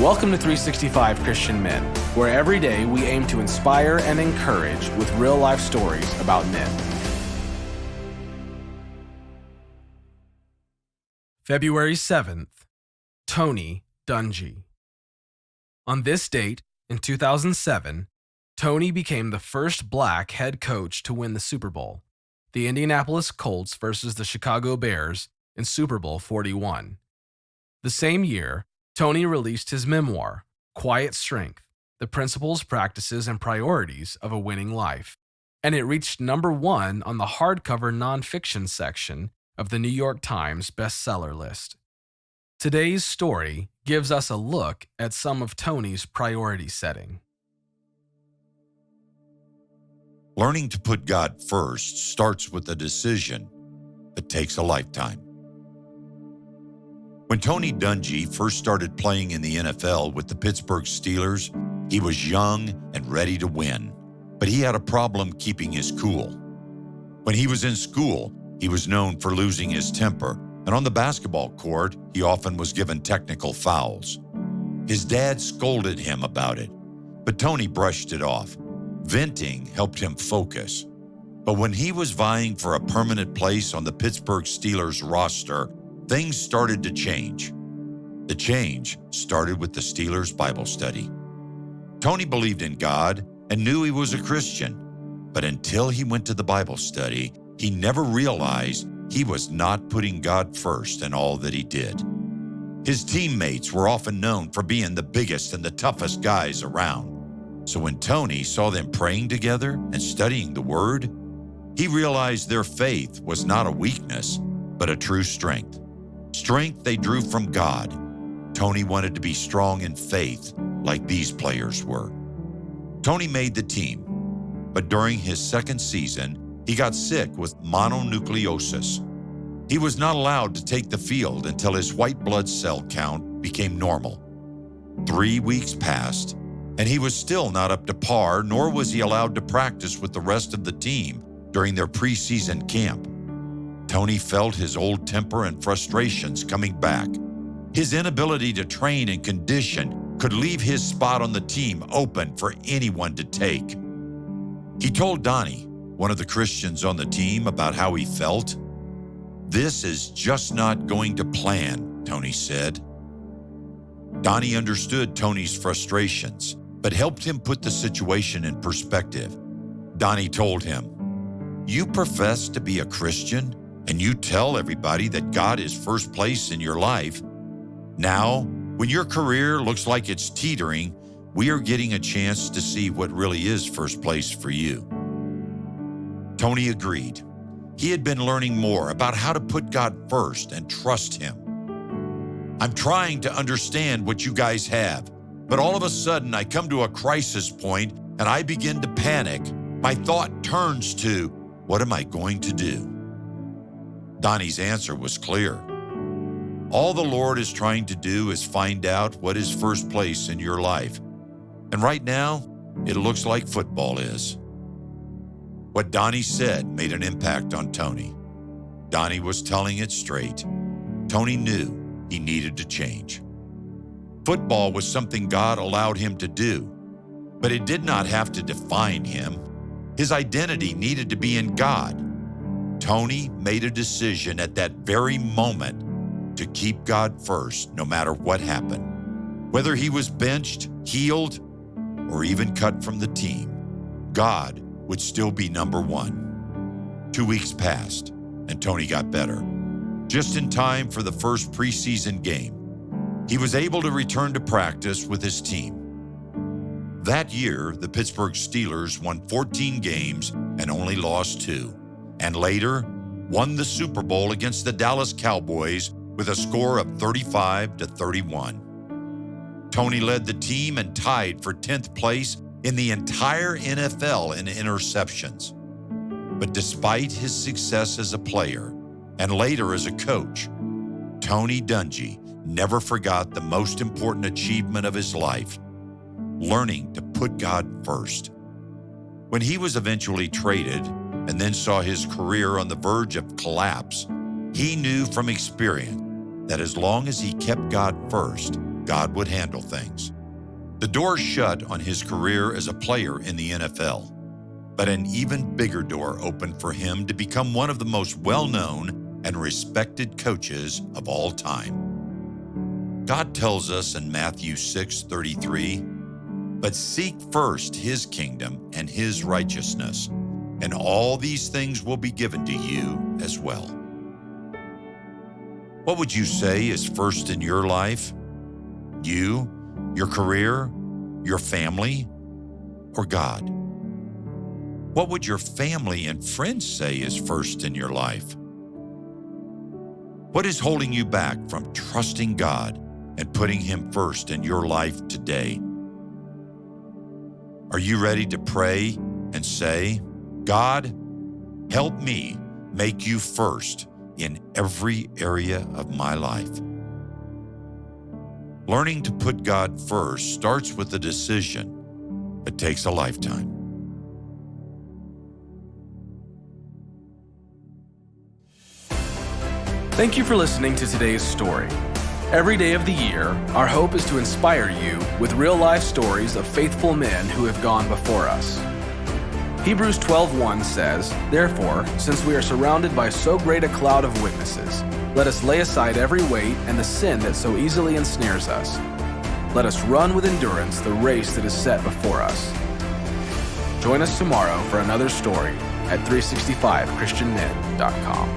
Welcome to 365 Christian Men, where every day we aim to inspire and encourage with real-life stories about men. February 7th, Tony Dungy. On this date, in 2007, Tony became the first black head coach to win the Super Bowl, the Indianapolis Colts versus the Chicago Bears in Super Bowl 41. The same year, Tony released his memoir, Quiet Strength: The Principles, Practices, and Priorities of a Winning Life, and it reached #1 on the hardcover nonfiction section of the New York Times bestseller list. Today's story gives us a look at some of Tony's priority setting. Learning to put God first starts with a decision. It takes a lifetime. When Tony Dungy first started playing in the NFL with the Pittsburgh Steelers, he was young and ready to win, but he had a problem keeping his cool. When he was in school, he was known for losing his temper, and on the basketball court, he often was given technical fouls. His dad scolded him about it, but Tony brushed it off. Venting helped him focus. But when he was vying for a permanent place on the Pittsburgh Steelers roster, things started to change. The change started with the Steelers Bible study. Tony believed in God and knew he was a Christian, but until he went to the Bible study, he never realized he was not putting God first in all that he did. His teammates were often known for being the biggest and the toughest guys around. So when Tony saw them praying together and studying the Word, he realized their faith was not a weakness, but a true strength. Strength they drew from God. Tony wanted to be strong in faith like these players were. Tony made the team, but during his second season, he got sick with mononucleosis. He was not allowed to take the field until his white blood cell count became normal. 3 weeks passed, and he was still not up to par, nor was he allowed to practice with the rest of the team during their preseason camp. Tony felt his old temper and frustrations coming back. His inability to train and condition could leave his spot on the team open for anyone to take. He told Donnie, one of the Christians on the team, about how he felt. "This is just not going to plan," Tony said. Donnie understood Tony's frustrations, but helped him put the situation in perspective. Donnie told him, "You profess to be a Christian, and you tell everybody that God is first place in your life. Now, when your career looks like it's teetering, we are getting a chance to see what really is first place for you." Tony agreed. He had been learning more about how to put God first and trust Him. "I'm trying to understand what you guys have, but all of a sudden I come to a crisis point and I begin to panic. My thought turns to, what am I going to do?" Donnie's answer was clear. All the Lord is trying to do is find out what is first place in your life. And right now, it looks like football is. What Donnie said made an impact on Tony. Donnie was telling it straight. Tony knew he needed to change. Football was something God allowed him to do, but it did not have to define him. His identity needed to be in God. Tony made a decision at that very moment to keep God first no matter what happened. Whether he was benched, healed, or even cut from the team, God would still be #1. 2 weeks passed, and Tony got better. Just in time for the first preseason game, he was able to return to practice with his team. That year, the Pittsburgh Steelers won 14 games and only lost 2. And later, won the Super Bowl against the Dallas Cowboys with a score of 35-31. Tony led the team and tied for 10th place in the entire NFL in interceptions. But despite his success as a player and later as a coach, Tony Dungy never forgot the most important achievement of his life: learning to put God first. When he was eventually traded and then saw his career on the verge of collapse, he knew from experience that as long as he kept God first, God would handle things. The door shut on his career as a player in the NFL, but an even bigger door opened for him to become one of the most well-known and respected coaches of all time. God tells us in Matthew 6:33, "But seek first his kingdom and his righteousness, and all these things will be given to you as well." What would you say is first in your life? You, your career, your family, or God? What would your family and friends say is first in your life? What is holding you back from trusting God and putting him first in your life today? Are you ready to pray and say, "God, help me make you first in every area of my life"? Learning to put God first starts with a decision. It takes a lifetime. Thank you for listening to today's story. Every day of the year, our hope is to inspire you with real-life stories of faithful men who have gone before us. Hebrews 12:1 says, "Therefore, since we are surrounded by so great a cloud of witnesses, let us lay aside every weight and the sin that so easily ensnares us. Let us run with endurance the race that is set before us." Join us tomorrow for another story at 365christianmen.com.